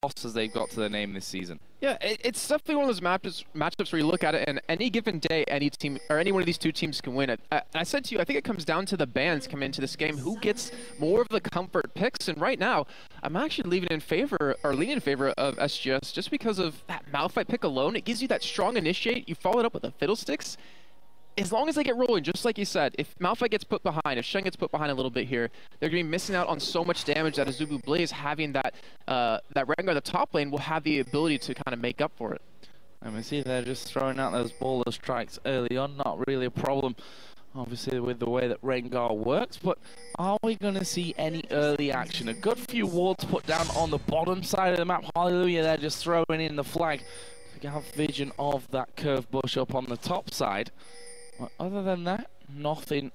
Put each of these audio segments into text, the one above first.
as they've got to their name this season. Yeah, it's definitely one of those matchups where you look at it, and any given day, any team or any one of these two teams can win it. I said to you, I think it comes down to the bans coming into this game, who gets more of the comfort picks. And right now, I'm actually leaning in favor of SGS just because of that Malphite pick alone. It gives you that strong initiate. You follow it up with the Fiddlesticks. As long as they get rolling, just like you said, if Malphite gets put behind, if Shen gets put behind a little bit here, they're going to be missing out on so much damage that Azubu Blaze having that Rengar the top lane will have the ability to kind of make up for it. And we see they're just throwing out those baller strikes early on, not really a problem, obviously, with the way that Rengar works, but are we going to see any early action? A good few wards put down on the bottom side of the map. Hallelujah, they're just throwing in the flag to have vision of that curved bush up on the top side. But other than that, nothing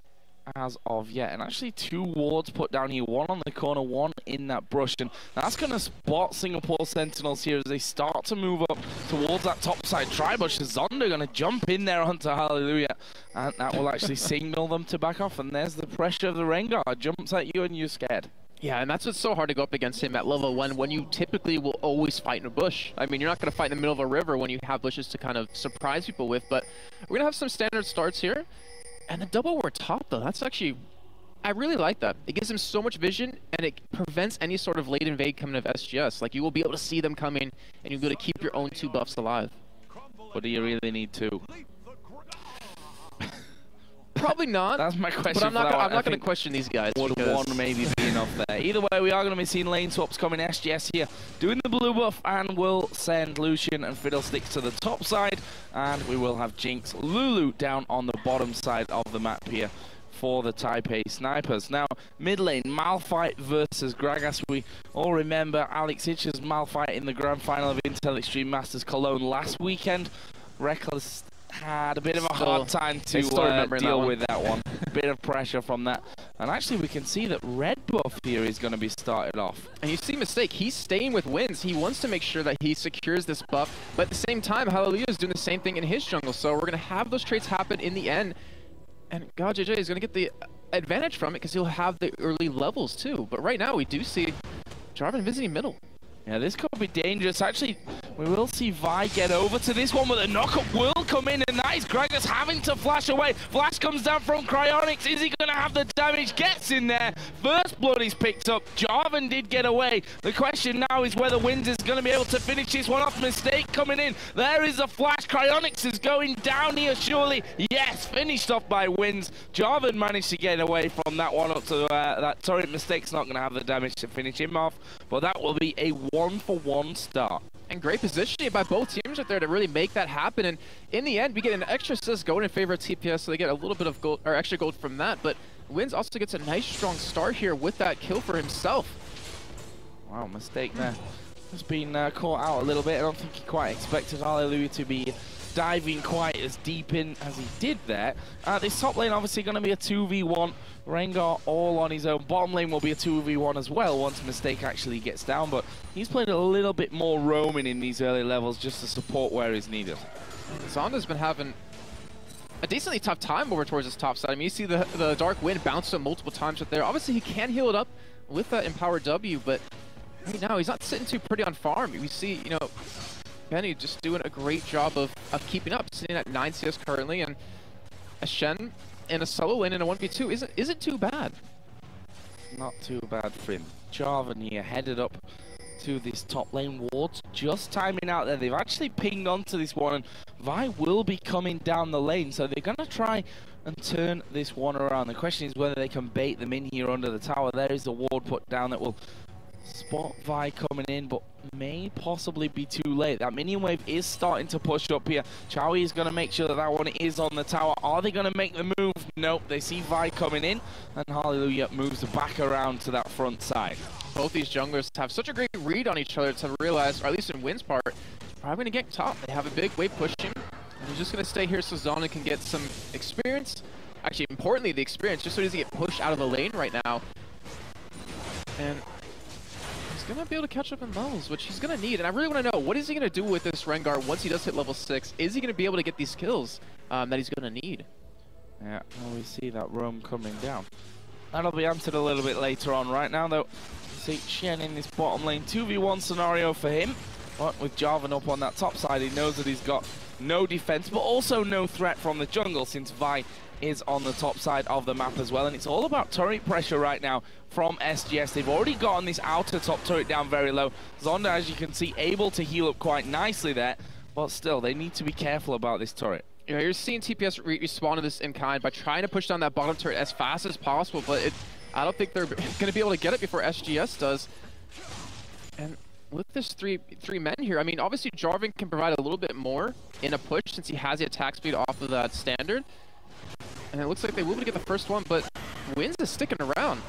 as of yet. And actually 2 wards put down here, 1 on the corner, 1 in that brush. And that's going to spot Singapore Sentinels here as they start to move up towards that top side tri-bush. Zonda going to jump in there onto Hallelujah. And that will actually signal them to back off. And there's the pressure of the Rengar. Jumps at you and you're scared. Yeah, and that's what's so hard to go up against him at level 1 when you typically will always fight in a bush. I mean, you're not going to fight in the middle of a river when you have bushes to kind of surprise people with, but we're going to have some standard starts here. And a double ward top, though, that's actually... I really like that. It gives him so much vision, and it prevents any sort of late invade coming of SGS. Like, you will be able to see them coming, and you'll be able to keep your own 2 buffs alive. But do you really need 2? Probably not. That's my question. But I'm not going to question these guys. Would 1 maybe be enough there? Either way, we are going to be seeing lane swaps coming. SGS here doing the blue buff, and we'll send Lucian and Fiddlesticks to the top side, and we will have Jinx, Lulu down on the bottom side of the map here for the Taipei Snipers. Now, mid lane, Malphite versus Gragas. We all remember Alex Hitch's Malphite in the grand final of Intel Extreme Masters Cologne last weekend. Reckless had a bit of a hard time to deal with that one. Bit of pressure from that. And actually we can see that red buff here is going to be started off. And you see Mistake, he's staying with wins. He wants to make sure that he secures this buff, but at the same time, Hallelujah is doing the same thing in his jungle. So we're going to have those traits happen in the end. And God JJ is going to get the advantage from it because he'll have the early levels too. But right now we do see Jarvan visiting middle. Yeah, this could be dangerous. Actually, we will see Vi get over to this one, but the knockup will come in, and that is Gragas having to flash away. Flash comes down from Cryonics. Is he going to have the damage? Gets in there. First blood is picked up. Jarvan did get away. The question now is whether Wins is going to be able to finish this one off. Mistake coming in. There is a flash. Cryonics is going down here, surely. Yes, finished off by Wins. Jarvan managed to get away from that one up to that turret. Mistake's not going to have the damage to finish him off, but that will be a 1-for-1 start. And great positioning by both teams right there to really make that happen. And in the end, we get an extra assist going in favor of TPS, so they get a little bit of gold, or extra gold from that. But Wins also gets a nice strong start here with that kill for himself. Wow, Mistake there. Has been caught out a little bit. I don't think he quite expected Hallelujah to be diving quite as deep in as he did there. This top lane obviously going to be a 2v1. Rengar all on his own. Bottom lane will be a 2v1 as well once Mistake actually gets down, but he's played a little bit more roaming in these early levels just to support where he's needed. Zonda's been having a decently tough time over towards his top side. I mean, you see the Dark Wind bounce him multiple times right there. Obviously, he can heal it up with that Empowered W, but right now he's not sitting too pretty on farm. We see, you know, Benny just doing a great job of keeping up, sitting at 9 CS currently, and a Shen in a solo lane in a 1v2 isn't too bad. Not too bad for him. Jarvan here headed up to this top lane. Wards just timing out there. They've actually pinged onto this one, and Vi will be coming down the lane, so they're going to try and turn this one around. The question is whether they can bait them in here under the tower. There is the ward put down that will spot Vi coming in, but may possibly be too late. That minion wave is starting to push up here. Chowie is going to make sure that that one is on the tower. Are they going to make the move? Nope. They see Vi coming in, and Hallelujah moves back around to that front side. Both these junglers have such a great read on each other to realize, or at least in Win's part, probably going to get top. They have a big wave pushing, and he's just going to stay here so Zona can get some experience. Actually, importantly, the experience, just so he doesn't get pushed out of the lane right now. And he's going to be able to catch up in levels, which he's going to need. And I really want to know, what is he going to do with this Rengar once he does hit level 6? Is he going to be able to get these kills that he's going to need? Yeah, well, we see that roam coming down. That'll be answered a little bit later on. Right now, though, see Shen in this bottom lane. 2v1 scenario for him. But with Jarvan up on that top side, he knows that he's got no defense, but also no threat from the jungle, since Vi is on the top side of the map as well. And it's all about turret pressure right now from SGS. They've already gotten this outer top turret down very low. Zonda, as you can see, able to heal up quite nicely there, but still, they need to be careful about this turret. Yeah, you're seeing TPS respond to this in kind by trying to push down that bottom turret as fast as possible, but I don't think they're going to be able to get it before SGS does. And with this three men here, I mean, obviously Jarvan can provide a little bit more in a push since he has the attack speed off of that standard. And it looks like they will be able to get the first one, but Wins is sticking around.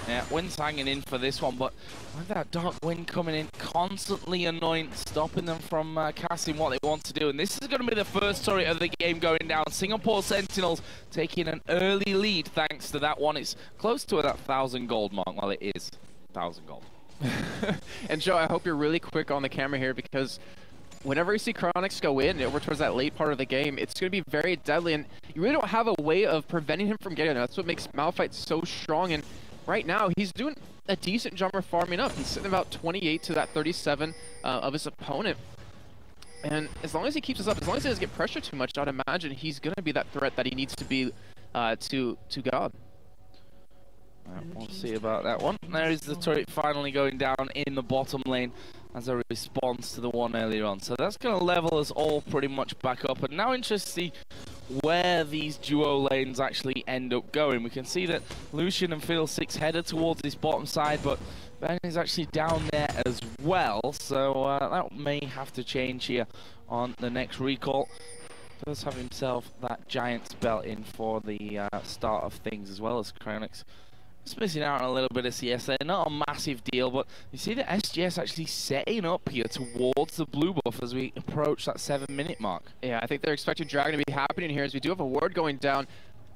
Yeah, Wind's hanging in for this one, but with that Dark Wind coming in, constantly annoying, stopping them from casting what they want to do. And this is going to be the first turret of the game going down. Singapore Sentinels taking an early lead thanks to that one. It's close to that 1,000 gold mark. Well, it is 1,000 gold. And Joe, I hope you're really quick on the camera here, because whenever you see Cryonics go in over towards that late part of the game, it's going to be very deadly, and you really don't have a way of preventing him from getting it. That's what makes Malphite so strong, and right now he's doing a decent job of farming up. He's sitting about 28 to that 37 of his opponent, and as long as he keeps us up, as long as he doesn't get pressure too much, I'd imagine he's going to be that threat that he needs to be to God. We'll see about that one. There is the turret finally going down in the bottom lane as a response to the one earlier on. So that's going to level us all pretty much back up. And now interested to see where these duo lanes actually end up going. We can see that Lucian and Fiddlesticks headed towards this bottom side, but Ben is actually down there as well. So that may have to change here on the next recall. Does have himself that Giant's belt in for the start of things, as well as Cryonics. Just missing out on a little bit of CS there. Not a massive deal, but you see that SGS actually setting up here towards the blue buff as we approach that 7-minute mark. Yeah, I think they're expecting Dragon to be happening here, as we do have a ward going down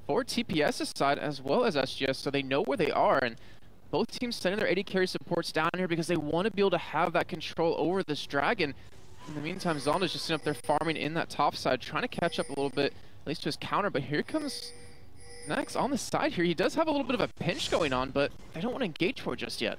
for TPS's side as well as SGS, so they know where they are, and both teams sending their AD carry supports down here because they want to be able to have that control over this Dragon. In the meantime, Zonda's just sitting up there farming in that top side, trying to catch up a little bit, at least to his counter, but here comes Next on the side here. He does have a little bit of a pinch going on, but they don't want to engage for it just yet.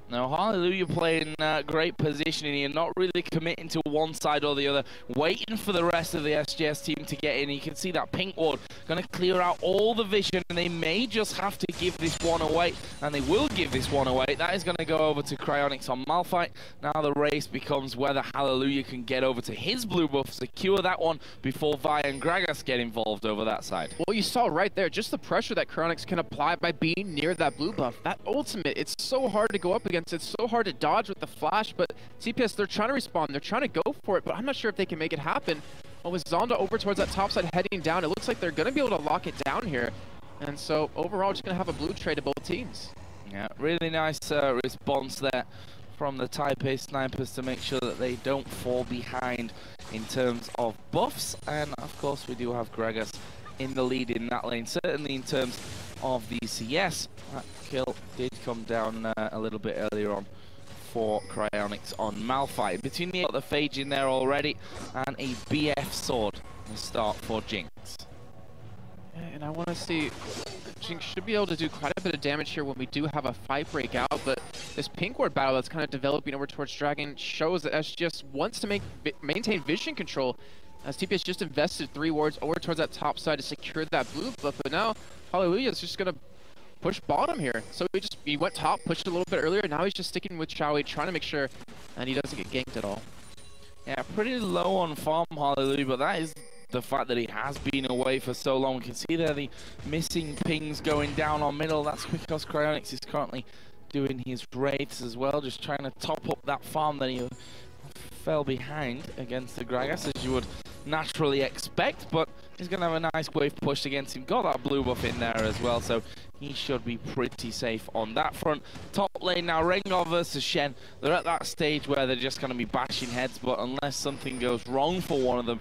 No, Hallelujah playing great positioning here, not really committing to one side or the other, waiting for the rest of the SGS team to get in. You can see that pink ward going to clear out all the vision, and they may just have to give this one away, and they will give this one away. That is going to go over to Cryonics on Malphite. Now the race becomes whether Hallelujah can get over to his blue buff, secure that one before Vi and Gragas get involved over that side. Well, you saw right there, just the pressure that Cryonics can apply by being near that blue buff. That ultimate, it's so hard to go up against. It's so hard to dodge with the flash, but TPS, they're trying to respond. They're trying to go for it, but I'm not sure if they can make it happen. Well, with Zonda over towards that top side heading down, it looks like they're going to be able to lock it down here. And so overall, just going to have a blue trade to both teams. Yeah, really nice response there from the Taipei Snipers to make sure that they don't fall behind in terms of buffs. And of course, we do have Gragas in the lead in that lane, certainly in terms of the CS. That kill did come down a little bit earlier on for Cryonics on Malphite. Between the Phage in there already, and a BF sword to start for Jinx. Yeah, and I want to see, Jinx should be able to do quite a bit of damage here when we do have a fight break out, but this pink ward battle that's kind of developing over towards Dragon shows that SGS wants to maintain vision control, as TPS just invested 3 wards over towards that top side to secure that blue buff, but now Hallelujah is just going to push bottom here. So he went top, pushed it a little bit earlier, now he's just sticking with Xiaowei, trying to make sure that he doesn't get ganked at all. Yeah, pretty low on farm, Hallelujah, but that is the fact that he has been away for so long. We can see there the missing pings going down on middle. That's because Cryonics is currently doing his raids as well, just trying to top up that farm that he fell behind against the Gragas, as you would naturally expect, but he's going to have a nice wave pushed against him. Got that blue buff in there as well, so he should be pretty safe on that front. Top lane now, Rengar versus Shen. They're at that stage where they're just going to be bashing heads, but unless something goes wrong for one of them,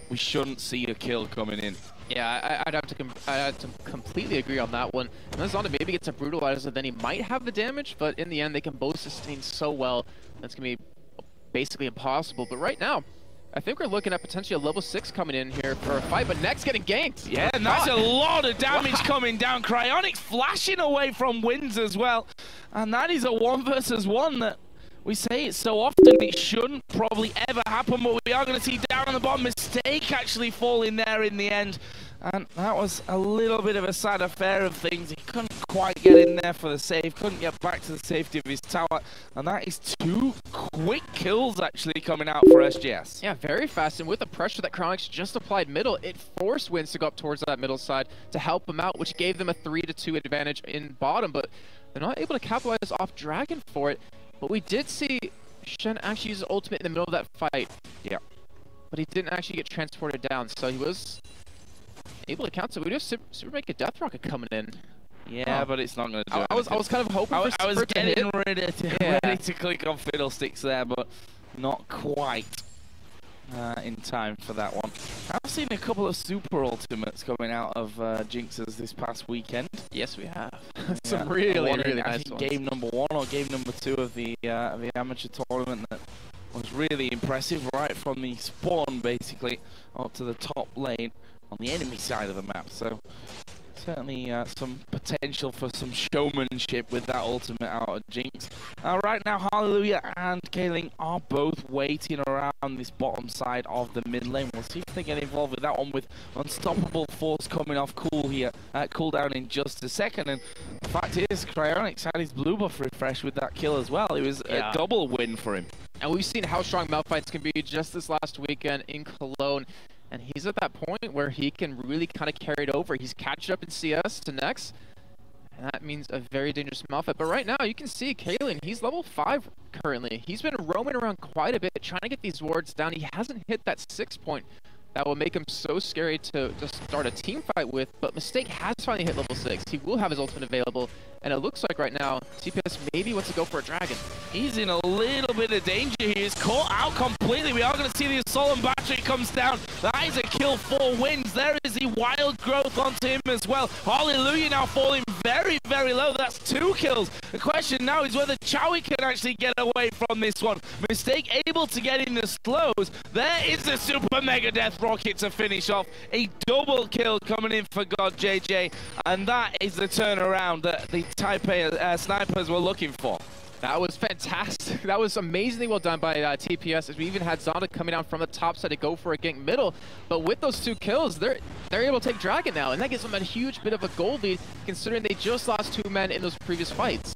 we shouldn't see a kill coming in. Yeah, I'd have to completely agree on that one. Unless Zonda maybe gets a brutalizer, then he might have the damage, but in the end, they can both sustain so well. That's going to be basically impossible. But right now, I think we're looking at potentially a level 6 coming in here for a fight, but Next getting ganked. Yeah, and that's a lot of damage coming down. Cryonics flashing away from wins as well. And that is a 1 versus 1 that we say it so often, it shouldn't probably ever happen, but we are going to see down on the bottom, Mistake actually falling there in the end. And that was a little bit of a sad affair of things. He couldn't quite get in there for the save, couldn't get back to the safety of his tower. And that is 2 quick kills actually coming out for SGS. Yeah, very fast. And with the pressure that Cryonics just applied middle, it forced Wins to go up towards that middle side to help them out, which gave them a 3-2 advantage in bottom. But they're not able to capitalize off Dragon for it. But we did see Shen actually use his ultimate in the middle of that fight. Yeah. But he didn't actually get transported down, so he was able to count. So we do have Super Mega Death Rocket coming in. Yeah, but it's not going to do I was kind of hoping for I was getting ready Yeah. to click on Fiddlesticks there, but not quite in time for that one. I've seen a couple of super ultimates coming out of Jinxes this past weekend. Yes, we have. Yeah, Some really I nice think ones. game number 1 or game number 2 of the amateur tournament that was really impressive, right from the spawn basically up to the top lane on the enemy side of the map. So certainly some potential for some showmanship with that ultimate out of Jinx. Right now, Hallelujah and Kaling are both waiting around this bottom side of the mid lane. We'll see if they get involved with that one, with Unstoppable Force coming off cooldown in just a second. And the fact is, Cryonics had his blue buff refresh with that kill as well. It was a double win for him. And we've seen how strong Malphites can be just this last weekend in Cologne. And he's at that point where he can really kind of carry it over. He's catching up in CS to Next. And that means a very dangerous Malphite. But right now, you can see Kalen, he's level 5 currently. He's been roaming around quite a bit, trying to get these wards down. He hasn't hit that 6 point that will make him so scary to start a team fight with. But Mistake has finally hit level 6. He will have his ultimate available. And it looks like right now, TPS maybe wants to go for a Dragon. He's in a little bit of danger. He is caught out completely. We are going to see the Assault and Battery comes down. That is a kill for Wins. There is the Wild Growth onto him as well. Hallelujah now falling very, very low. That's 2 kills. The question now is whether Chowie can actually get away from this one. Mistake able to get in the slows. There is a Super Mega Death Rocket to finish off. A double kill coming in for God JJ. And that is the turnaround that the Taipei Snipers were looking for. That was fantastic. That was amazingly well done by TPS, as we even had Zonda coming down from the top side to go for a gank middle. But with those 2 kills, they're able to take Dragon now, and that gives them a huge bit of a gold lead, considering they just lost 2 men in those previous fights.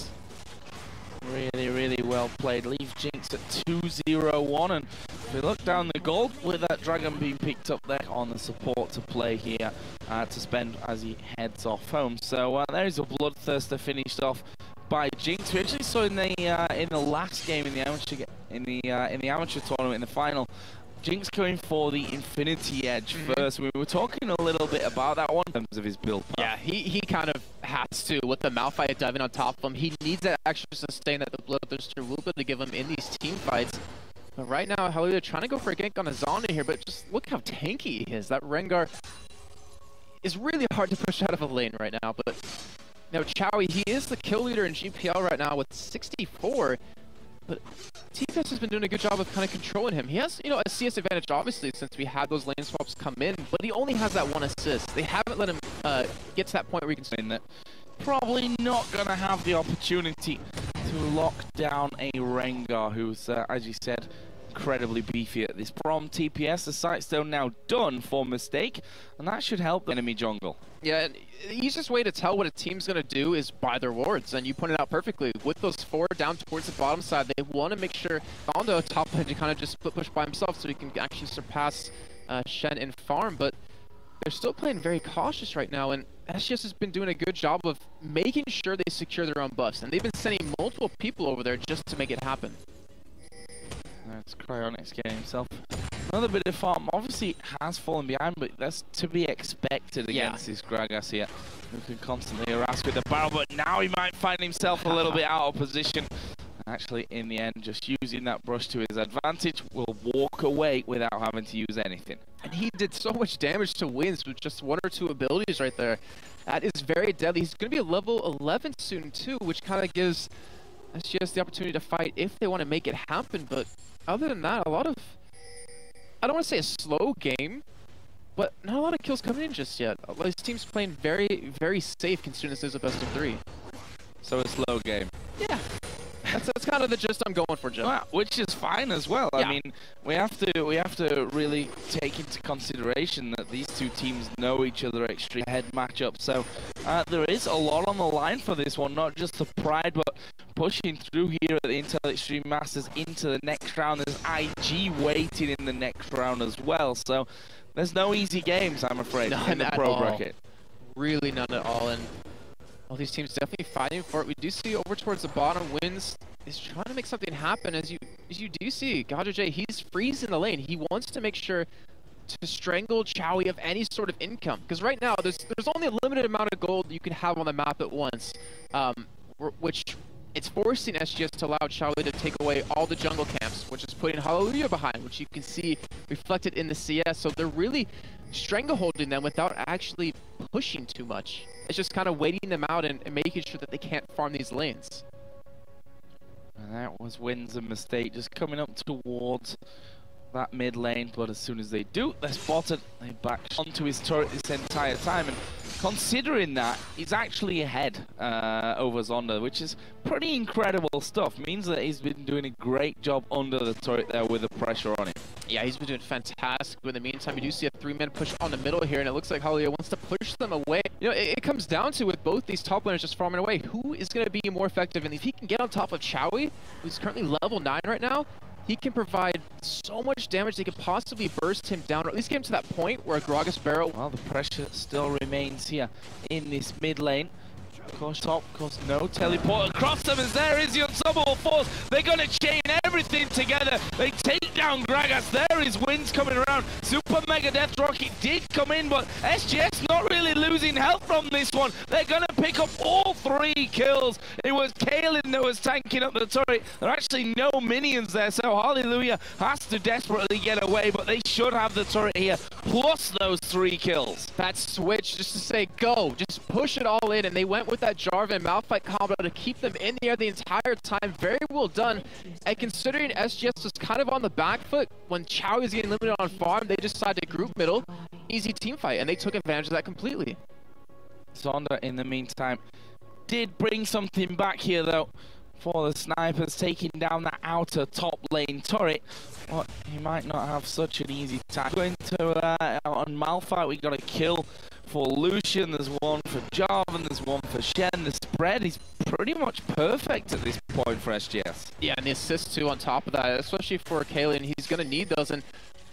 Really, really well played. Leave Jinx at 2-0-1, and if we look down the gold with that Dragon being picked up there on the support to play here to spend as he heads off home. So there is a Bloodthirster finished off by Jinx. We actually saw in the last game in the amateur tournament in the final, Jinx going for the Infinity Edge first. We were talking a little bit about that one in terms of his build path. Yeah, he kind of has to, with the Malphite diving on top of him. He needs that extra sustain that the Bloodthirster will be able to give him in these team fights. But right now, Hallelujah trying to go for a gank on a Zonda here, but just look how tanky he is. That Rengar is really hard to push out of a lane right now. But now Chowie, he is the kill leader in GPL right now with 64. But TPS has been doing a good job of kind of controlling him. He has, a CS advantage, obviously, since we had those lane swaps come in, but he only has that 1 assist. They haven't let him get to that point where he can spin that. Probably not going to have the opportunity to lock down a Rengar, who's, as you said, incredibly beefy at this. From TPS, the Sightstone now done for Mistake, and that should help the enemy jungle. Yeah, and the easiest way to tell what a team's going to do is by their wards, and you pointed out perfectly. With those 4 down towards the bottom side, they want to make sure Bondo top lane to kind of just split push by himself so he can actually surpass Shen in farm, but they're still playing very cautious right now, and SGS has been doing a good job of making sure they secure their own buffs, and they've been sending multiple people over there just to make it happen. That's Cryonics getting himself another bit of farm. Obviously has fallen behind, but that's to be expected against this Gragas here, who can constantly harass with the barrel, but now he might find himself a little bit out of position. Actually, in the end, just using that brush to his advantage, will walk away without having to use anything. And he did so much damage to Wins with just 1 or 2 abilities right there. That is very deadly. He's going to be a level 11 soon too, which kind of gives SGS the opportunity to fight if they want to make it happen. But other than that, a lot of I don't want to say a slow game, but not a lot of kills coming in just yet. This team's playing very, very safe considering this is a best of 3. So a slow game. Yeah. That's kind of the gist I'm going for, Joe. Well, which is fine as well. Yeah. I mean, we have to really take into consideration that these two teams know each other extremely head matchup. So there is a lot on the line for this one, not just the pride, but pushing through here at the Intel Extreme Masters into the next round. There's IG waiting in the next round as well. So there's no easy games, I'm afraid, in the pro bracket. Really none at all. And all these teams definitely fighting for it. We do see over towards the bottom, Wins is trying to make something happen. As you do see, GaJaJ, he's freezing the lane. He wants to make sure to strangle Chowie of any sort of income. Because right now, there's only a limited amount of gold you can have on the map at once, which it's forcing SGS to allow Chowie to take away all the jungle camps, which is putting Hallelujah behind, which you can see reflected in the CS. So they're really strangleholding them without actually pushing too much. It's just kind of waiting them out and making sure that they can't farm these lanes. And that was Wins a mistake, just coming up towards that mid lane, but as soon as they do, they're spotted. They back onto his turret this entire time, and considering that, he's actually ahead over Zonda, which is pretty incredible stuff. Means that he's been doing a great job under the turret there with the pressure on him. Yeah, he's been doing fantastic. But in the meantime, you do see a 3-man push on the middle here, and it looks like Hallelujah wants to push them away. You know, it comes down to, with both these top laners just farming away, who is going to be more effective? And if he can get on top of Chowie, who's currently level 9 right now, he can provide so much damage they could possibly burst him down, or at least get him to that point where Gragas Barrow... Well, the pressure still remains here in this mid lane. Of course, top, of course, no teleport across them as there is the unstoppable force. They're going to chain everything together. They take down Gragas. There is Wins coming around. Super Mega Death Rocket did come in, but SGS not really losing health from this one. They're going to pick up all 3 kills. It was Kaelin that was tanking up the turret. There are actually no minions there, so Hallelujah has to desperately get away, but they should have the turret here, plus those 3 kills. That switch, just to say go, just push it all in, and they went with that Jarvan Malphite combo to keep them in the air the entire time. Very well done. And considering SGS was kind of on the back foot when Chowie was getting limited on farm, they decided to group middle. Easy team fight, and they took advantage of that completely. Zonda, in the meantime, did bring something back here, though, for the Snipers, taking down that outer top lane turret. But he might not have such an easy time. Going to on Malphite, we got a kill for Lucian, there's one for Jarvan, there's one for Shen. The spread is pretty much perfect at this point for SGS. Yeah, and the assist too on top of that, especially for Kaelin. He's going to need those, and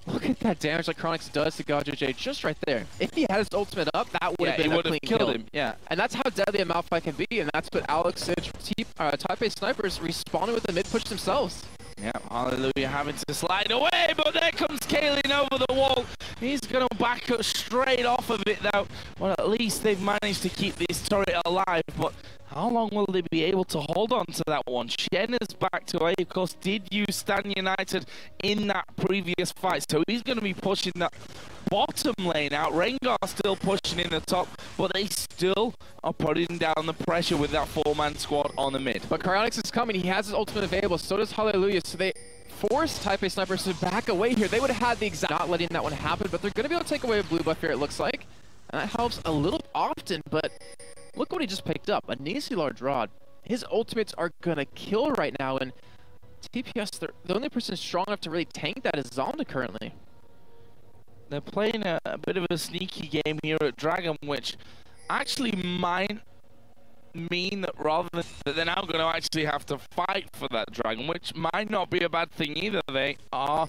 look at that damage that Chronix does to GaJaJ just right there. If he had his ultimate up, that would have been a clean killed kill. Him. Yeah, and that's how deadly a Malphite can be, and that's what Alex, Sidge, Taipei Snipers responded with the mid push themselves. Yeah, Hallelujah having to slide away, but there comes Kaelin over the wall. He's going to back up straight off of it, though. Well, at least they've managed to keep this turret alive, but how long will they be able to hold on to that one? Shen is back away, of course, did use Stan United in that previous fight, so he's going to be pushing that bottom lane out. Rengar still pushing in the top, but they still are putting down the pressure with that 4-man squad on the mid. But Cryonix is coming. He has his ultimate available. So does Hallelujah. So they forced Taipei Snipers to back away here. They would have had the exact not letting that one happen, but they're going to be able to take away a blue buff here, it looks like. And that helps a little often, but look what he just picked up. A Nisi large rod. His ultimates are going to kill right now, and TPS, the only person strong enough to really tank that is Zonda currently. They're playing a bit of a sneaky game here at Dragon, which actually might mean that rather than that they're now going to actually have to fight for that Dragon, which might not be a bad thing either. They are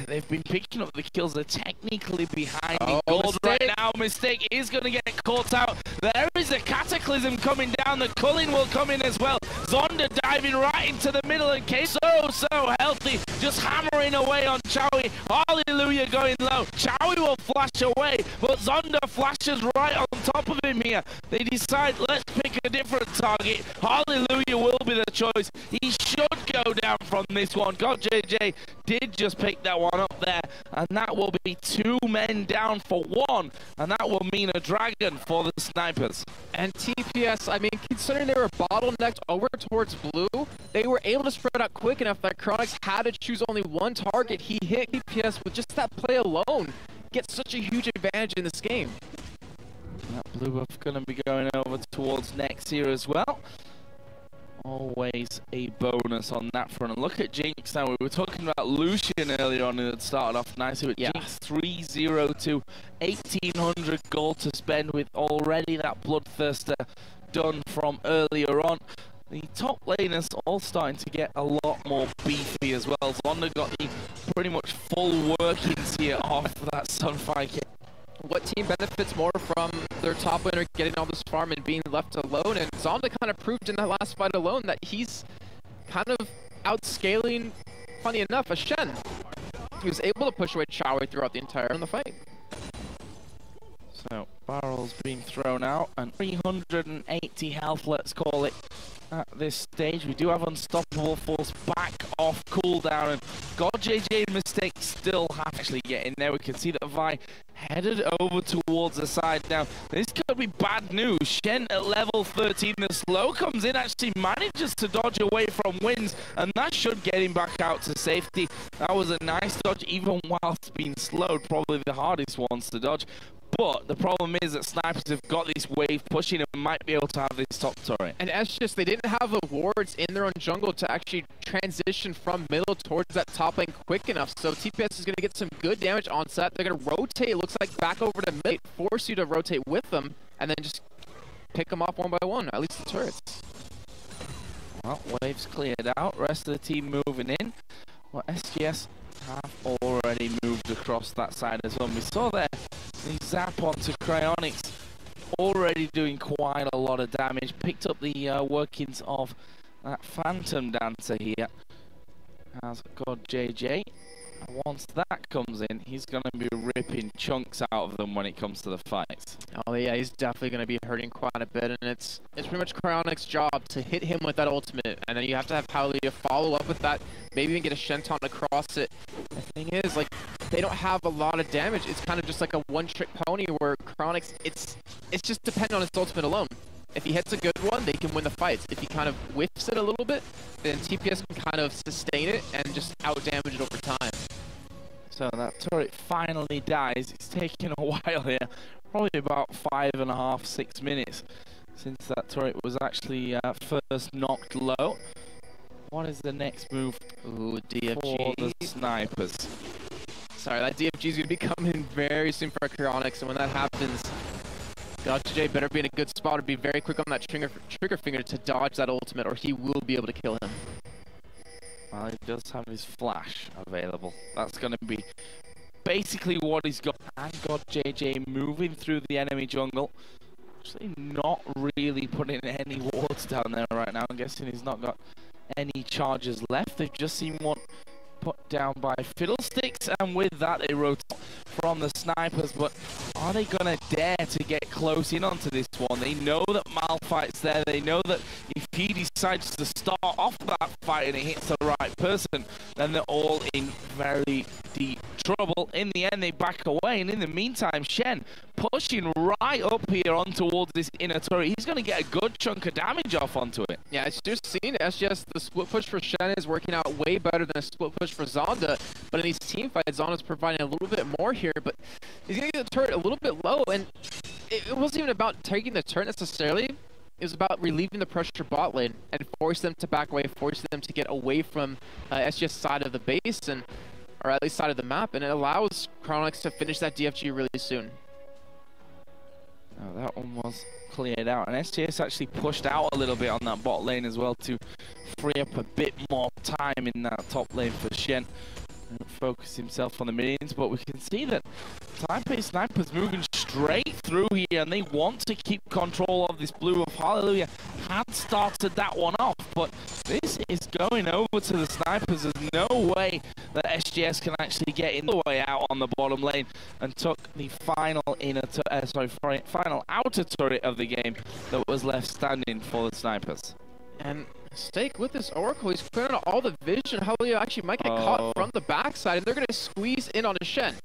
they've been picking up the kills. They're technically behind in gold right now. Mistake is going to get caught out. There is a Cataclysm coming down. The culling will come in as well. Zonda diving right into the middle and Case so healthy, just hammering away on Chowie. Hallelujah going low. Chowie will flash away, but Zonda flashes right on top of him here. They decide, let's pick a different target. Hallelujah will be the choice. He should go down from this one. GaJaJ did just pick that one up there, and that will be 2 men down for 1, and that will mean a Dragon for the Snipers. And TPS, I mean, considering they were bottlenecked over towards blue, they were able to spread out quick enough that Chronix had to choose choose only one target. He hit TPS with just that play alone. Gets such a huge advantage in this game. That blue buff going to be going over towards next year as well. Always a bonus on that front. And look at Jinx now. We were talking about Lucian earlier on, who had started off nicely with Jinx 3-0-2, 1,800 gold to spend with already that Bloodthirster done from earlier on. The top laners all starting to get a lot more beefy as well. Zonda got the pretty much full workings here off that Sunfire kit. What team benefits more from their top laner getting all this farm and being left alone? And Zonda kind of proved in that last fight alone that he's kind of outscaling, funny enough, a Shen. He was able to push away Chaui throughout the entire fight. So, barrels being thrown out, and 380 health, let's call it, at this stage. We do have Unstoppable Force back off cooldown, and God JJ mistake still have to actually get in there. We can see that Vi headed over towards the side now. This could be bad news. Shen at level 13, the slow comes in, actually manages to dodge away from Wins, and that should get him back out to safety. That was a nice dodge, even whilst being slowed, probably the hardest ones to dodge. But the problem is that Snipers have got this wave pushing and might be able to have this top turret. And SGS, they didn't have the wards in their own jungle to actually transition from middle towards that top lane quick enough. So TPS is going to get some good damage on set. They're going to rotate, it looks like, back over to mid, force you to rotate with them, and then just pick them off one by one, at least the turrets. Well, waves cleared out, rest of the team moving in. Well, SGS have already moved across that side as well. We saw there the zap onto Cryonics, already doing quite a lot of damage. Picked up the workings of that Phantom Dancer here. Has got JJ. And once that comes in, he's going to be ripping chunks out of them when it comes to the fights. Oh yeah, he's definitely going to be hurting quite a bit, and it's pretty much Cryonics' job to hit him with that ultimate, and then you have to have Howley follow up with that, maybe even get a Shenton across it. The thing is, like, they don't have a lot of damage. It's kind of just like a one-trick pony where Cryonics, it's just dependent on his ultimate alone. If he hits a good one, they can win the fights. If he kind of whiffs it a little bit, then TPS can kind of sustain it and just out-damage it over time. So that turret finally dies. It's taken a while here, probably about 5.5, 6 minutes since that turret was actually first knocked low. What is the next move? Ooh, DFG. For the Snipers? Sorry, that DFG is going to be coming very soon for Cryonics, and when that happens, GodJ better be in a good spot or be very quick on that trigger finger to dodge that ultimate, or he will be able to kill him. Well, he does have his flash available. That's going to be basically what he's got. And got JJ moving through the enemy jungle. Actually not really putting any wards down there right now. I'm guessing he's not got any charges left. They've just seen one put down by Fiddlesticks, and with that they rotate from the Snipers. But are they going to dare to get close in onto this one? They know that Malphite's there. They know that if he decides to start off that fight and it hits the right person, then they're all in very deep trouble. In the end, they back away, and in the meantime, Shen pushing right up here on towards this inner turret. He's going to get a good chunk of damage off onto it. Yeah, it's just seen SGS, the split push for Shen is working out way better than a split push for Zonda, but in these team fights, Zonda's providing a little bit more here, but he's going to get the turret a little bit low, and it wasn't even about taking the turret necessarily. It was about relieving the pressure bot lane and force them to back away, force them to get away from SGS side of the base, and or at least side of the map, and it allows Cryonics to finish that DFG really soon. Oh, that one was cleared out, and SGS actually pushed out a little bit on that bot lane as well to free up a bit more time in that top lane for Shen and focus himself on the minions. But we can see that Taipei Snipers moving straight through here, and they want to keep control of this blue of Hallelujah. Had started that one off, but this is going over to the Snipers. There's no way that SGS can actually get in the way out on the bottom lane, and took the final final outer turret of the game that was left standing for the Snipers. And Stake with this Oracle, he's putting on all the vision. Hallelujah actually might get caught from the backside, and they're going to squeeze in on a Shen.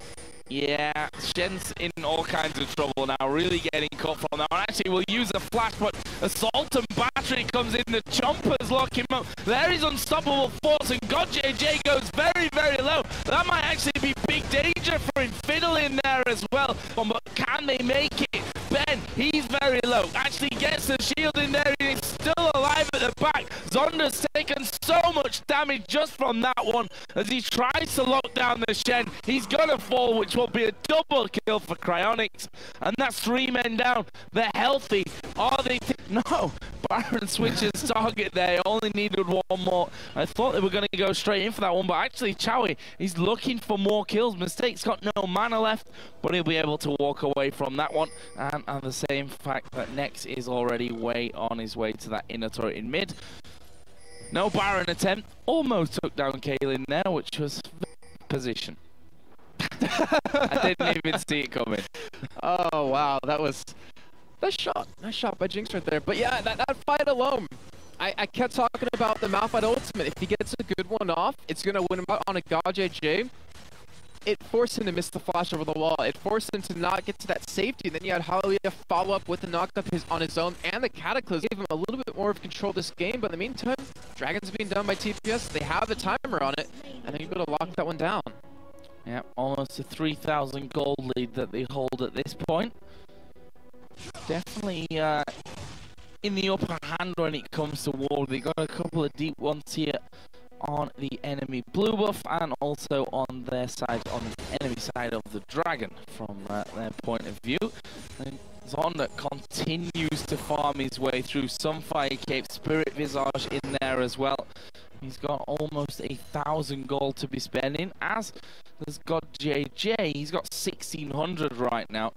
Yeah, Shen's in all kinds of trouble now, really getting cut from now. Actually, we'll use a flash, but Assault and Battery comes in. The Chompers lock him up. There is Unstoppable Force, and God JJ goes very, very low. That might actually be big danger for him. Fiddle in there as well, but can they make it? Ben, he's very low. Actually gets the shield in there, and he's still alive at the back. Zonder's taken so much damage just from that one as he tries to lock down the Shen. He's gonna fall, which will be a double kill for Cryonics, and that's 3 men down. They're healthy. Are they? No. Baron switches target there. Only needed one more. I thought they were going to go straight in for that one, but actually Chowie, he's looking for more kills. Mistake's got no mana left, but he'll be able to walk away from that one. And the same fact that Nex is already way on his way to that inner turret in mid. No Baron attempt. Almost took down Kaylin there, which was position. I didn't even see it coming. Oh, wow. That was... Nice shot by Jinx right there. But yeah, that fight alone, I kept talking about the Malphite ultimate. If he gets a good one off, it's going to win him out on a God JJ. It forced him to miss the flash over the wall. It forced him to not get to that safety. Then you had Hallelujah follow up with the knockup on his own, and the Cataclysm gave him a little bit more of control of this game. But in the meantime, Dragon's being done by TPS. They have the timer on it, and they're able to lock that one down. Yeah, almost a 3,000 gold lead that they hold at this point. Definitely in the upper hand when it comes to war. They got a couple of deep ones here on the enemy blue buff, and also on their side, on the enemy side of the dragon from their point of view. And Zonda continues to farm his way through some Fire Cape, Spirit Visage in there as well. He's got almost 1,000 gold to be spending, as there's got JJ. He's got 1,600 right now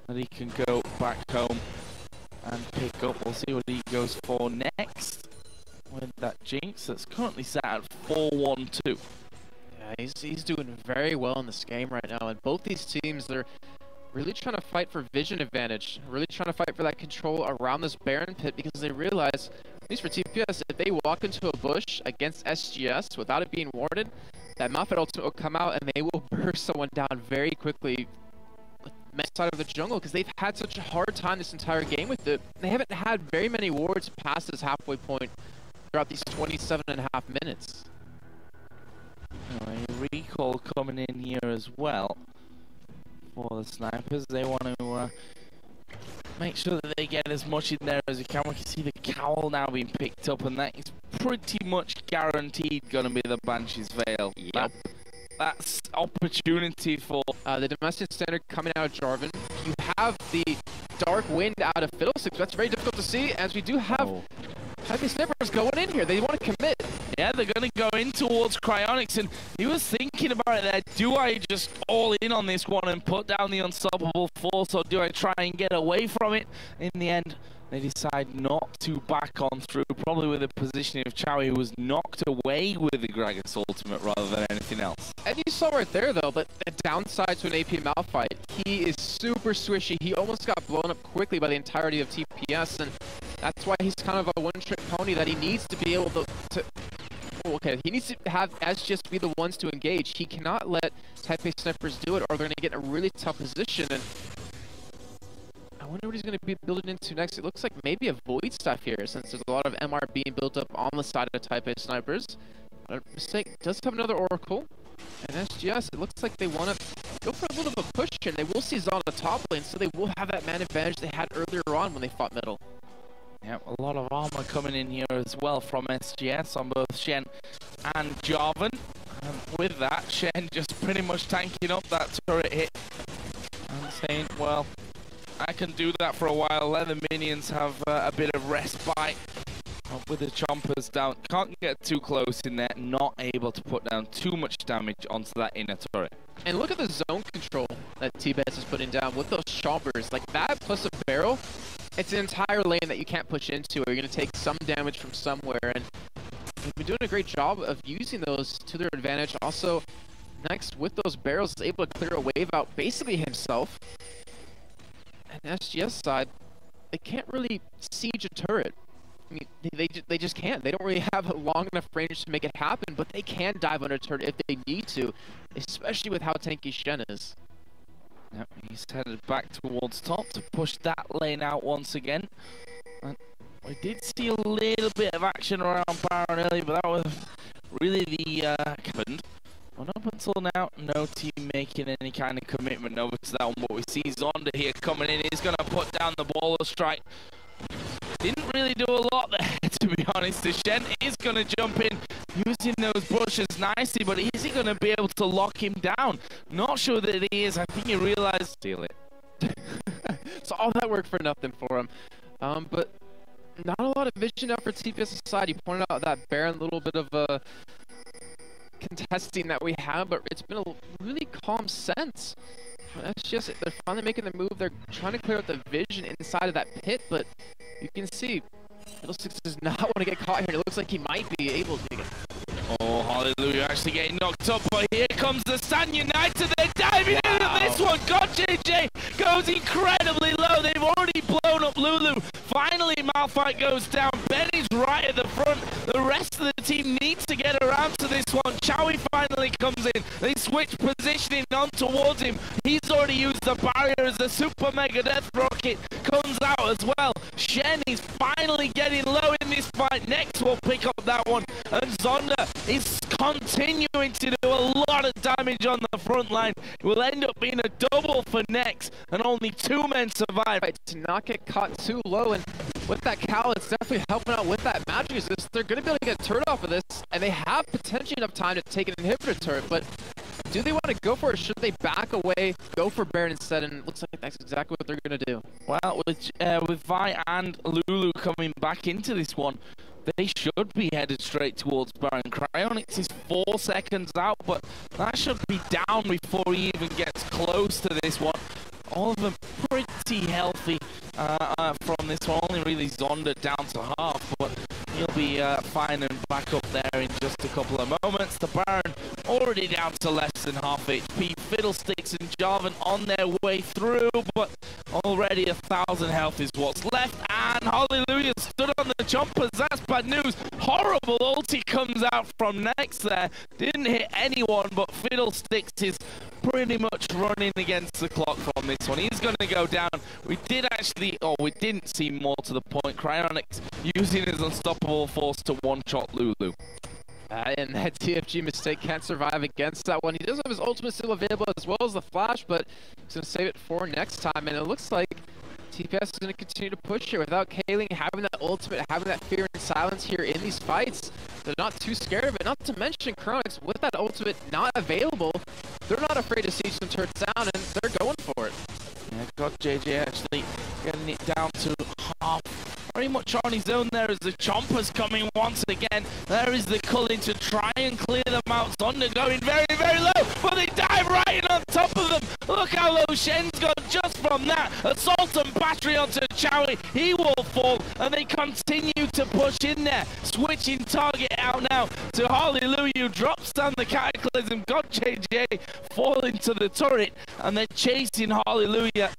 that he can go back home and pick up. We'll see what he goes for next with that Jinx that's currently sat at 4-1-2. Yeah, he's doing very well in this game right now, and both these teams, they're really trying to fight for vision advantage, really trying to fight for that control around this Baron pit, because they realize, at least for TPS, if they walk into a bush against SGS without it being warded, that Malphite ultimate will come out and they will burst someone down very quickly side of the jungle, because they've had such a hard time this entire game with it. They haven't had very many wards past this halfway point throughout these 27.5 minutes. A recall coming in here as well for the Snipers. They want to make sure that they get as much in there as they can. We can see the cowl now being picked up, and that is pretty much guaranteed going to be the Banshee's Veil. Yep. That's opportunity for the domestic standard coming out of Jarvan. You have the Dark Wind out of Fiddlesticks. That's very difficult to see, as we do have Taipei Snipers going in here. They want to commit. Yeah, they're going to go in towards Cryonics, and he was thinking about it there. Do I just all in on this one and put down the Unstoppable Force, or do I try and get away from it? In the end, they decide not to back on through, probably with the positioning of Chowie, who was knocked away with the Gragas ultimate rather than anything else. And you saw right there, though, that the downside to an AP Malphite, he is super swishy. He almost got blown up quickly by the entirety of TPS, and that's why he's kind of a one-trick pony, that he needs to be able to he needs to have SGS be the ones to engage. He cannot let Taipei Snipers do it, or they're going to get in a really tough position. And I wonder what he's going to be building into next. It looks like maybe a Void Staff here, since there's a lot of MR being built up on the side of Taipei Snipers. Mistake does have another Oracle. And SGS, it looks like they want to go for a little bit of a push here. They will see Zon the top lane, so they will have that man advantage they had earlier on when they fought middle. Yep, a lot of armor coming in here as well from SGS on both Shen and Jarvan. And with that, Shen just pretty much tanking up that turret hit and saying, well, I can do that for a while, let the minions have a bit of respite. With the Chompers down, can't get too close in there, not able to put down too much damage onto that inner turret. And look at the zone control that TPS is putting down with those Chompers. Like that plus a barrel, it's an entire lane that you can't push into, or you're going to take some damage from somewhere. And they've been doing a great job of using those to their advantage. Also, next with those barrels, is able to clear a wave out basically himself. And SGS side, they can't really siege a turret. I mean, they just can't. They don't really have a long enough range to make it happen, but they can dive under turret if they need to, especially with how tanky Shen is. Yep, he's headed back towards top to push that lane out once again. And we did see a little bit of action around Baron earlier, but that was really the happened. Well, up until now, no team making any kind of commitment over to that one, but we see Zonda here coming in. He's going to put down the baller strike. Didn't really do a lot there, to be honest. The Shen is going to jump in, using those brushes nicely, but is he going to be able to lock him down? Not sure that he is. I think he realized... Steal it. So all that work for nothing for him. But not a lot of vision out for TPS side. You pointed out that Baron, little bit of a contesting that we have, but it's been a really calm sense. That's just, they're finally making the move. They're trying to clear out the vision inside of that pit, but you can see Fiddlesticks does not want to get caught here, and it looks like he might be able to get... Oh, hallelujah, actually getting knocked up, but here comes the Stan United. They're diving in at this one. God, JJ goes incredibly low. They've already blown up Lulu. Finally, Malphite goes down. Benny's right at the front. The rest of the team needs to get around to this one. Chowie finally comes in. They switch positioning on towards him. He's already used the barrier as the Super Mega Death Rocket comes out as well. Shen is finally getting low in this fight. Next will pick up that one. And Zonda is continuing to do a lot of damage on the front line. It will end up being a double for Nex, and only 2 men survive. Right, to not get caught too low, and with that Cal, it's definitely helping out with that magic resist. They're going to be able to get a turret off of this, and they have potentially enough time to take an inhibitor turret, but do they want to go for it? Should they back away, go for Baron instead? And it looks like that's exactly what they're going to do. Well, with Vi and Lulu coming back into this one, they should be headed straight towards Baron. Cryonics is 4 seconds out, but that should be down before he even gets close to this one. All of them pretty healthy from this one. Only really Zonda down to half, but he'll be fine and back up there in just a couple of moments. The Baron already down to less than half HP. Fiddlesticks and Jarvan on their way through, but already 1,000 health is what's left. And Hallelujah stood on the jumpers. That's bad news. Horrible ulti comes out from Nex there. Didn't hit anyone, but Fiddlesticks is pretty much running against the clock from this one. He's going to go down. We didn't see more to the point. Cryonics using his unstoppable force to one-shot Lulu. And that TFG mistake can't survive against that one. He does have his ultimate still available as well as the flash, but he's going to save it for next time. And it looks like TPS is going to continue to push here without Kaling having that ultimate, having that fear and silence here in these fights. They're not too scared of it. Not to mention Chronics, with that ultimate not available, they're not afraid to see some turrets down, and they're going for it. Yeah, got JJ actually getting it down to half. Very much on his own there as the Chompers coming once again. There is the culling to try and clear them out. Zonda going very, very low, but they dive right in on top of them. Look how low Shen's gone just from that. Assault and battery onto Chowie. He will fall, and they continue to push in there. Switching target out now to Hallelujah. Drops down the Cataclysm. Got JJ falling to the turret, and they're chasing Hallelujah.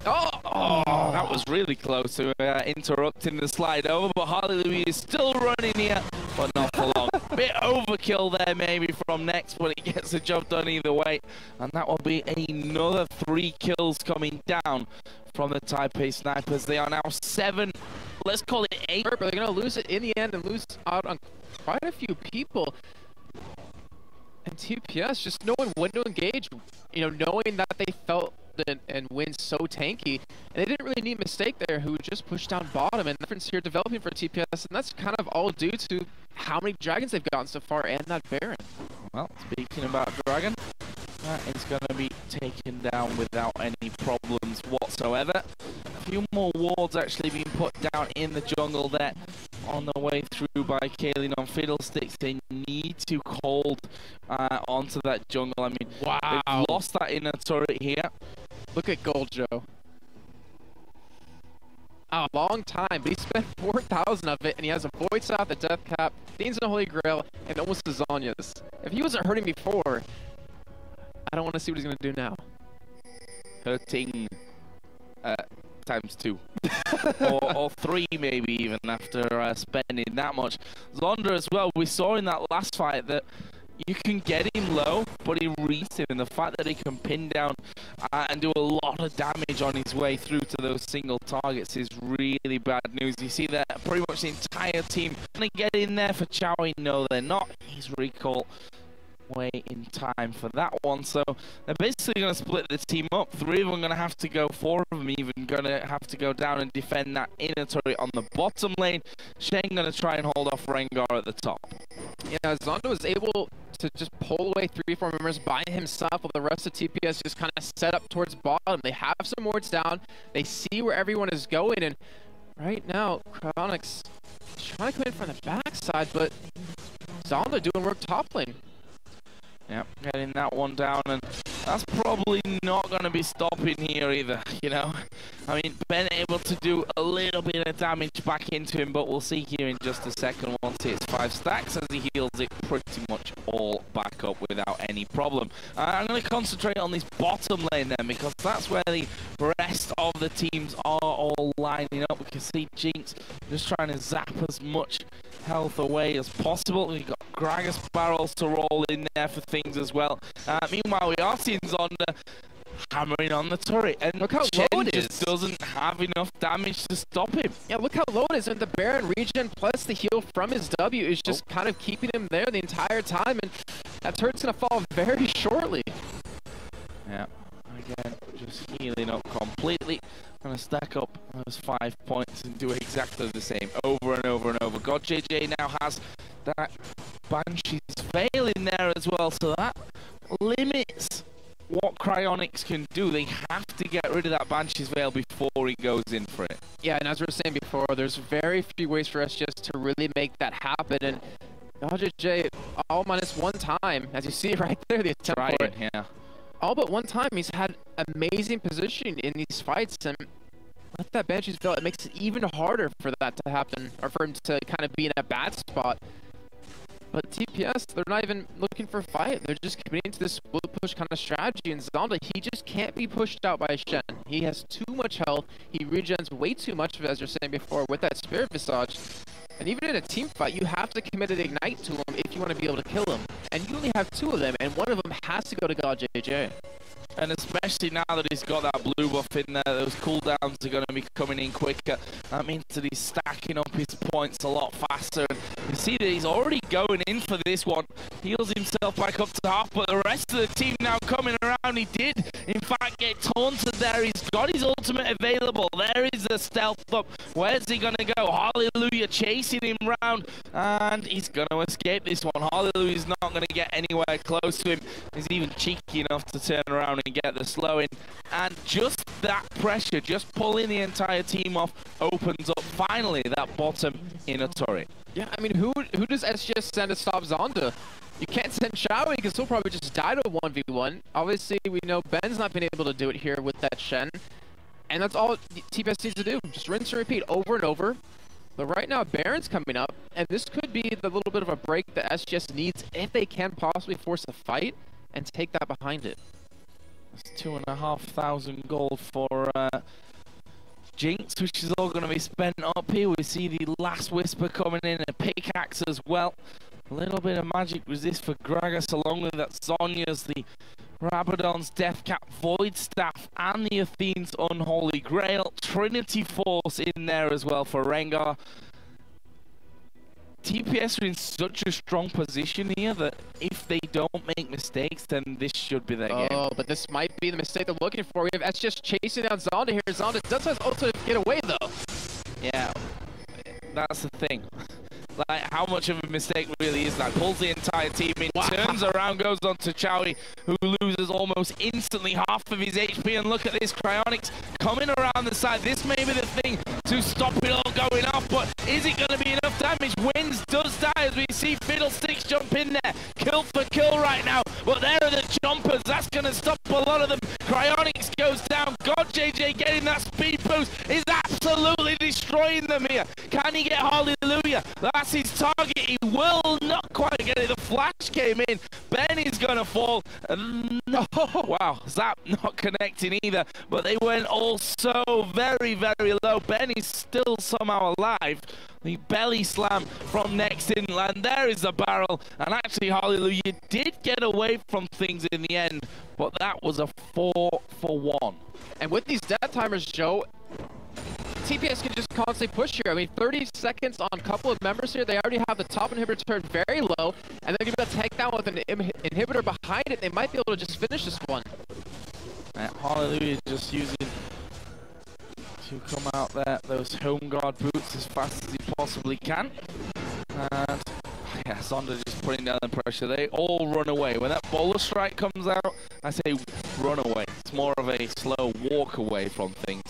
Oh, that was really close to interrupting the slide over, but Hallelujah is still running here, but not for long. Bit overkill there maybe from Nex, but it gets the job done either way, and that will be another 3 kills coming down from the Taipei Snipers. They are now 7, let's call it 8. But they're going to lose it in the end and lose out on quite a few people. And TPS just knowing when to engage, you know, knowing that they felt and win so tanky, and they didn't really need a mistake there, who just pushed down bottom, and the difference here developing for TPS, and that's kind of all due to how many dragons they've gotten so far and that Baron. Well, speaking about dragon, that is going to be taken down without any problems whatsoever. A few more wards actually being put down in the jungle there on the way through by Kaylin on Fiddlesticks. They need to hold onto that jungle. I mean, wow, they've lost that inner turret here. Look at Gold Joe. A long time, but he spent 4,000 of it, and he has a Void Staff, the Death Cap, Dean's and Holy Grail, and almost the Zonias. If he wasn't hurting before, I don't want to see what he's going to do now. Hurting ×2. or 3 maybe even after spending that much. Zonda as well, we saw in that last fight that you can get him low, but he reads him, and the fact that he can pin down and do a lot of damage on his way through to those single targets is really bad news. You see that pretty much the entire team going to get in there for Chowie. No, they're not. He's recall way in time for that one. So they're basically going to split the team up. 3 of them going to have to go, 4 of them even going to have to go down and defend that inner turret on the bottom lane. Shane going to try and hold off Rengar at the top. Yeah, Zondo was able to just pull away 3-4 members by himself, while the rest of TPS just kind of set up towards bottom. They have some wards down. They see where everyone is going, and right now, Cryonics is trying to come in from the backside, but Zondo doing work top lane. Yep, getting that one down, and that's probably not going to be stopping here either, you know. I mean, Ben able to do a little bit of damage back into him, but we'll see here in just a second once it's 5 stacks as he heals it pretty much all back up without any problem. I'm going to concentrate on this bottom lane then, because that's where the rest of the teams are all lining up. We can see Jinx just trying to zap as much health away as possible. We've got Gragas barrels to roll in there for things as well. Meanwhile, we are seeing Zonda hammering on the turret, and look how Chen low it is. just doesn't have enough damage to stop him. Yeah, look how low it is. And the Baron regen plus the heal from his W is just kind of keeping him there the entire time, and that turret's going to fall very shortly. Yeah, again, just healing up completely. Going to stack up those 5 points and do exactly the same over and over and over. God JJ now has that Banshee's Veil in there as well, so that limits what Cryonics can do. They have to get rid of that Banshee's Veil before he goes in for it. Yeah, and as we were saying before, there's very few ways for us just to really make that happen, and JJ all minus 1 time, as you see right there, the attempt for it. Yeah. All but 1 time, he's had amazing position in these fights, and with that Banshee's Veil, it makes it even harder for that to happen, or for him to kind of be in a bad spot. But TPS, they're not even looking for a fight. They're just committing to this split push kind of strategy, and Zonda, he just can't be pushed out by Shen. He has too much health. He regens way too much, as you're saying before, with that Spirit Visage. And even in a team fight, you have to commit an Ignite to him if you want to be able to kill him. And you only have 2 of them, and one of them has to go to God JJ. And especially now that he's got that blue buff in there, those cooldowns are going to be coming in quicker. That means that he's stacking up his points a lot faster. You see that he's already going in for this one. Heals himself back up to half, but the rest of the team now coming around. He did, in fact, get taunted there. He's got his ultimate available. There is a stealth up. Where's he going to go? Hallelujah chasing him round, and he's going to escape this one. Hallelujah's not going to get anywhere close to him. He's even cheeky enough to turn around and get the slow in, and just that pressure, just pulling the entire team off, opens up finally that bottom inner turret. Yeah, I mean, who does SGS send to stop Zonda? You can't send Xiao because he'll probably just die to 1v1. Obviously, we know Ben's not been able to do it here with that Shen, and that's all TPS needs to do. Just rinse and repeat over and over. But right now, Baron's coming up, and this could be the little bit of a break that SGS needs if they can possibly force a fight and take that behind it. 2,500 gold for Jinx, which is all going to be spent up here. We see the last Whisper coming in, a pickaxe as well. A little bit of magic resist for Gragas, along with that Zhonya's, the Rabadon's Death Cap Void Staff, and the Athene's Unholy Grail. Trinity Force in there as well for Rengar. TPS are in such a strong position here that if they don't make mistakes, then this should be their game. Oh, but this might be the mistake they're looking for. We have SGS chasing down Zonda here. Zonda does have ultimate to get away, though. Yeah, that's the thing. Like, how much of a mistake really is that? Pulls the entire team in, turns around, goes on to Chowie, who loses almost instantly half of his HP. And look at this, Cryonics coming around the side. This may be the thing to stop it all going off, but is it going to be enough damage? Wins does die as we see Fiddlesticks jump in there. Kill for kill right now, but there are the jumpers. That's going to stop a lot of them. Cryonics goes down. God JJ getting that speed boost is absolutely destroying them here. Can he get Hallelujah? That's his target. He will not quite get it. The flash came in. Ben is going to fall. No. Wow, Zap not connecting either, but they went all so very, very low. Ben is still somehow alive. The belly slam from next inland. There is the barrel. And actually, Hallelujah did get away from things in the end, but that was a 4-for-1. And with these death timers, Joe, TPS can just constantly push here. I mean, 30 seconds on a couple of members here. They already have the top inhibitor turned very low, and they're going to take down with an inhibitor behind it. They might be able to just finish this one. Hallelujah just using to come out there, those home guard boots as fast as he possibly can. And yeah, Zonda just putting down the pressure. They all run away. When that bowler strike comes out, I say run away. It's more of a slow walk away from things.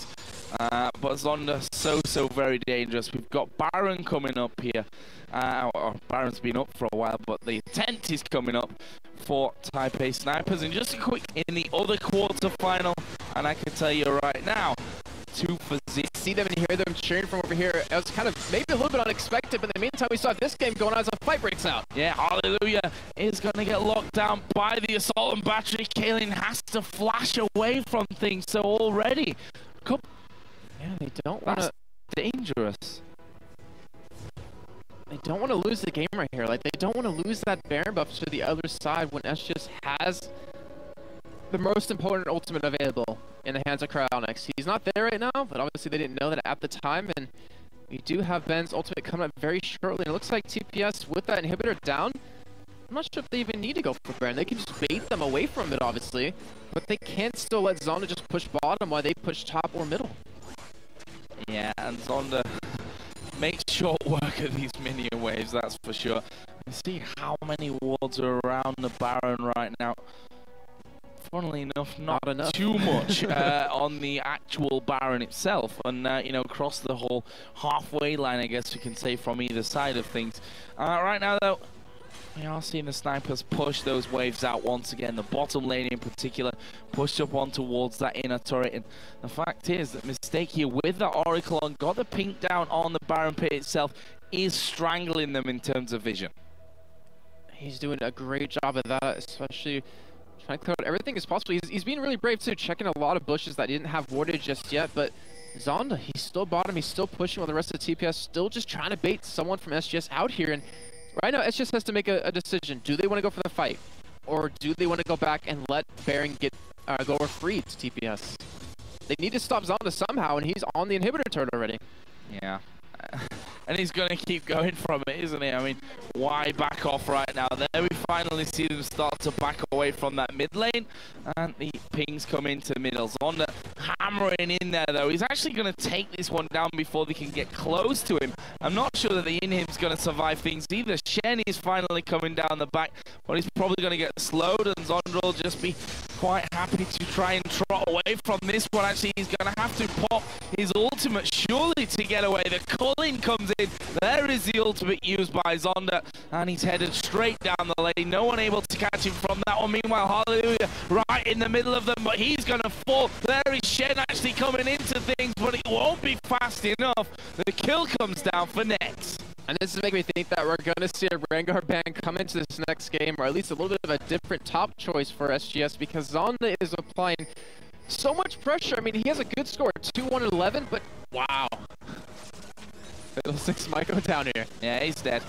But Zonda so very dangerous. We've got Baron coming up here. Baron's been up for a while, but the tent is coming up for Taipei Snipers. And just a quick in the other quarter-final, and I can tell you right now, 2-0. See them and hear them cheering from over here. It was kind of maybe a little bit unexpected, but in the meantime, we saw this game going on as a fight breaks out. Yeah, Hallelujah is going to get locked down by the assault and battery. Kaylin has to flash away from things, so already. Yeah, they don't want to. Dangerous. They don't want to lose the game right here. Like, they don't want to lose that Baron buff to the other side when SGS has the most important ultimate available in the hands of Cryonics. He's not there right now, but obviously they didn't know that at the time. And we do have Ben's ultimate coming up very shortly. And it looks like TPS with that inhibitor down. I'm not sure if they even need to go for Baron. They can just bait them away from it, obviously. But they can't still let Zonda just push bottom while they push top or middle. Yeah, and Zonda makes short work of these minion waves, that's for sure. You see how many wards are around the Baron right now. Funnily enough, not enough. Too much on the actual Baron itself. And, you know, across the whole halfway line, I guess we can say, from either side of things. Right now, though, we are seeing the Snipers push those waves out once again. The bottom lane in particular pushed up on towards that inner turret. And the fact is that Mistake here with the Oracle on, got the pink down on the Baron pit itself, is strangling them in terms of vision. He's doing a great job of that, especially trying to clear out everything as possible. He's being really brave too, checking a lot of bushes that he didn't have warded just yet. But Zonda, he's still bottom, he's still pushing while the rest of the TPS still just trying to bait someone from SGS out here. And right now, SGS has to make a decision. Do they want to go for the fight? Or do they want to go back and let Baron get go over free to TPS? They need to stop Zonda somehow, and he's on the inhibitor turret already. Yeah. And he's going to keep going from it, isn't he? I mean, why back off right now? There we finally see them start to back away from that mid lane. And the pings come into the middle. Zonda hammering in there, though. He's actually going to take this one down before they can get close to him. I'm not sure that the Inhib's going to survive things either. Shen is finally coming down the back, but he's probably going to get slowed, and Zonda will just be quite happy to try and trot away from this one. Actually, he's going to have to pop his ultimate surely to get away. The culling comes in. There is the ultimate used by Zonda, and he's headed straight down the lane. No one able to catch him from that one. Meanwhile, Hallelujah right in the middle of them, but he's going to fall. There is Shen actually coming into things, but it won't be fast enough. The kill comes down for Nex. And this is making me think that we're going to see a Rengar ban come into this next game, or at least a little bit of a different top choice for SGS, because Zonda is applying so much pressure. I mean, he has a good score, 2-1-11, but wow. Little 6 might go down here. Yeah, he's dead.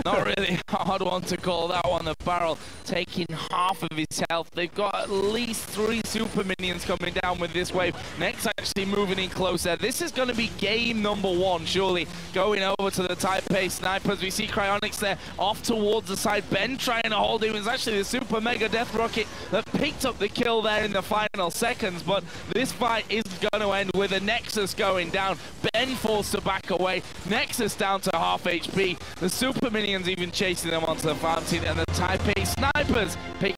Not really a hard one to call that one. The barrel taking half of his health. They've got at least 3 super minions coming down with this wave. Next actually moving in closer. This is going to be game number 1, surely. Going over to the Taipei Snipers. We see Cryonics there off towards the side. Ben trying to hold him. It was actually the super mega death rocket that picked up the kill there in the final seconds. But this fight is going to end with a Nexus going down. Ben forced to back away. Nexus down to half HP. The super minions even chasing them onto the fountain, and the Taipei Snipers pick